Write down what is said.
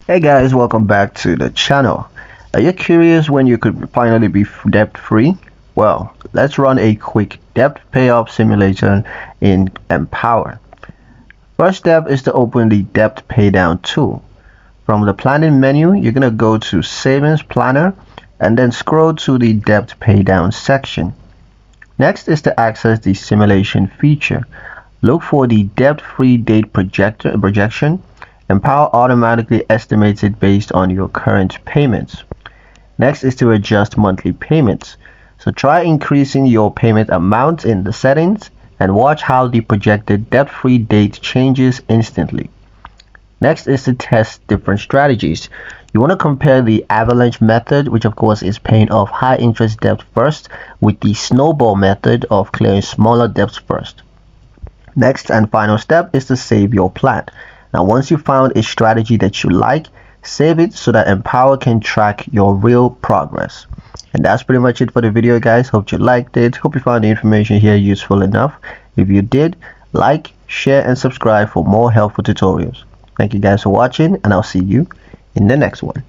Hey guys, welcome back to the channel. Are you curious when you could finally be debt free? Well, let's run a quick debt payoff simulation in Empower. First step is to open the debt paydown tool. From the planning menu, you're going to go to Savings Planner and then scroll to the debt paydown section. Next is to access the simulation feature. Look for the debt-free date projection. Empower automatically estimates it based on your current payments. Next is to adjust monthly payments. So try increasing your payment amount in the settings and watch how the projected debt-free date changes instantly. Next is to test different strategies. You want to compare the avalanche method, which of course is paying off high interest debt first, with the snowball method of clearing smaller debts first. Next and final step is to save your plan. Now once you found a strategy that you like, save it so that Empower can track your real progress. And that's pretty much it for the video, guys. Hope you liked it. Hope you found the information here useful enough. If you did, like, share and subscribe for more helpful tutorials. Thank you guys for watching, and I'll see you in the next one.